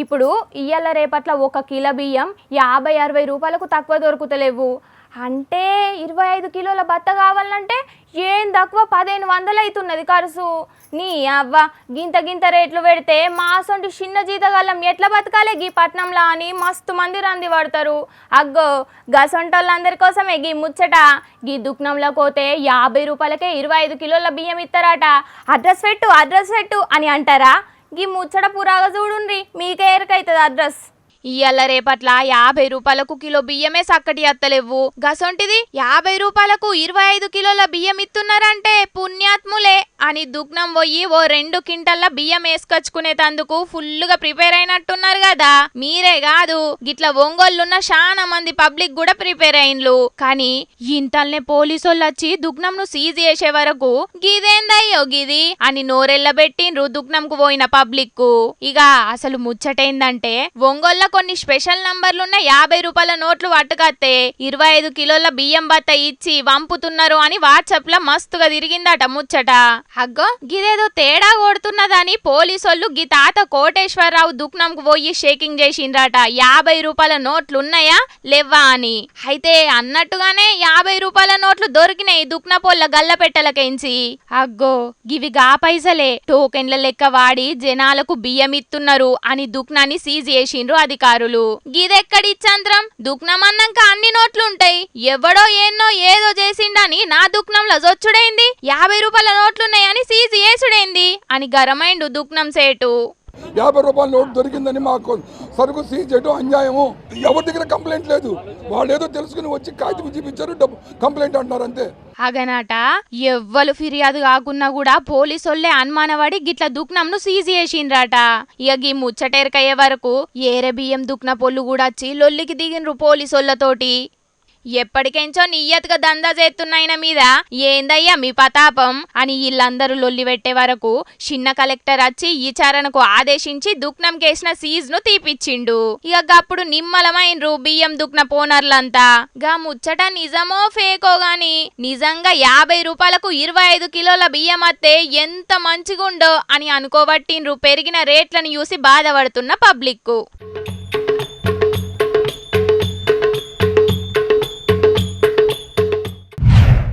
ఇప్పుడు ఇయ్యాల రేపట్ల 1 కిలో బియ్యం 50-60 రూపాయలకు తక్కువ దొరుకుతలేవు. అంటే 25 కిలోల బత్త కావాలంటే ఏం తక్కువ 1500 అవుతున్నది ఖర్చు. నీ అవ్వ గింత రేట్లు పెడితే మా సొంటి చిన్న జీతగాళ్ళం ఎట్లా బతకాలే గీ పట్నంలా అని మస్తు మంది రంది పడతారు. అగ్గో గసొంటోళ్ళందరి కోసమే గీ ముచ్చట. గీ దుకాణంలో పోతే 50 రూపాయలకే 25 కిలోల బియ్యం ఇస్తారట. అడ్రస్ పెట్టు అని అంటారా? గీ ముచ్చట పురాగా చూడుండ్రి, మీకే ఎరకైతుంది అడ్రస్. ఇయ్యాల రేపట్ల 50 రూపాయలకు కిలో బియ్యమే సక్కటి అత్తలేవు. గసొంటిది 50 రూపాయలకు 25 కిలోల బియ్యం ఇస్తున్నారంటే పుణ్యాత్ములే అని దుగ్నం పోయి ఓ 2 క్వింటల్ల బియ్యం వేసుకొచ్చుకునేటందుకు ఫుల్లుగా ప్రిపేర్ అయినట్టున్నారు కదా. మీరే కాదు గిట్ల ఒంగోళ్ళున్న చాలా మంది పబ్లిక్ కూడా ప్రిపేర్ అయిన్లు. కానీ ఇంతల్నే పోలీసోళ్ళు వచ్చి దుగ్నంను సీజ్ చేసే వరకు గిదేందయ్యో గిది అని నోరెళ్ళబెట్టిండ్రు దుగ్నంకు పోయిన పబ్లిక్ కు. ఇక అసలు ముచ్చటేందంటే ఒంగోళ్ళ కొన్ని స్పెషల్ నంబర్లున్న 50 రూపాయల నోట్లు పట్టుకత్తే 25 కిలోల బియ్యం బత్త ఇచ్చి వంపుతున్నారు అని వాట్సాప్ లో మస్తుగా తిరిగిందట ముచ్చట. అగ్గో గిదేదో తేడా కొడుతున్నదని పోలీసోళ్ళు గీ తాత కోటేశ్వరరావు దుకాణంకు పోయి షేకింగ్ చేసిండ్రట. 50 రూపాయల నోట్లున్నాయా లేవా అని. అయితే అన్నట్టుగానే 50 రూపాయల నోట్లు దొరికినాయి దుక్నపోళ్ళ గల్లపెట్టలకెంచి. అగ్గో గివి గా పైసలే టోకెన్ల లెక్క వాడి జనాలకు బియ్యం ఇస్తున్నారు అని దుకాణాన్ని సీజ్ చేసిండ్రు అధికారులు. గిదెక్కడి చంద్రం, దుక్నం అన్నాక అన్ని నోట్లుంటాయి, ఎవడో ఎన్నో ఏదో చేసిండని నా దుక్నంలో జొచ్చుడైంది, 50 రూపాయల నోట్లున్నాయని సీజ్ చేసుడైంది అని గరమైండు దుక్నం సేటు. 50 రూపాయల నోటు దొరికిందని మాకు సరుకు సీజ్ చేయడం అన్యాయము. ఎవరి దగ్గర కంప్లైంట్ లేదు, వాళ్ళు ఏదో తెలుసుకుని వచ్చి కాగితం చూపించారు, కంప్లైంట్ అంటున్నారు అంతే. అగనాట ఎవ్వరు ఫిర్యాదు కాకున్నా కూడా పోలీసోళ్లే అనుమానపడి గిట్ల దుక్నంను సీజ్ చేసిండ్రట. ఇక గీ ముచ్చటేరకయ్యే వరకు ఏరే బియ్యం దుక్న పొల్లు కూడా వచ్చి లొల్లికి దిగిండ్రు పోలీసోళ్లతోటి. ఎప్పటికెంచో నియ్యతగా దందా చేస్తున్నాయన మీద ఏందయ్యా మీ పతాపం అని వీళ్ళందరూ లొల్లి పెట్టే వరకు చిన్న కలెక్టర్ వచ్చి విచారణకు ఆదేశించి దుక్నం కేసిన సీజ్ ను తీపిచ్చిండు. ఇక గప్పుడు నిమ్మలమైనరు బియ్యం దుక్న పోనర్లంతా. గా ముచ్చట నిజమో ఫేకో గాని నిజంగా 50 రూపాయలకు 25 కిలోల బియ్యం అత్తే ఎంత మంచిగుండో అని అనుకోబట్టిండ్రు పెరిగిన రేట్లను చూసి బాధపడుతున్న పబ్లిక్.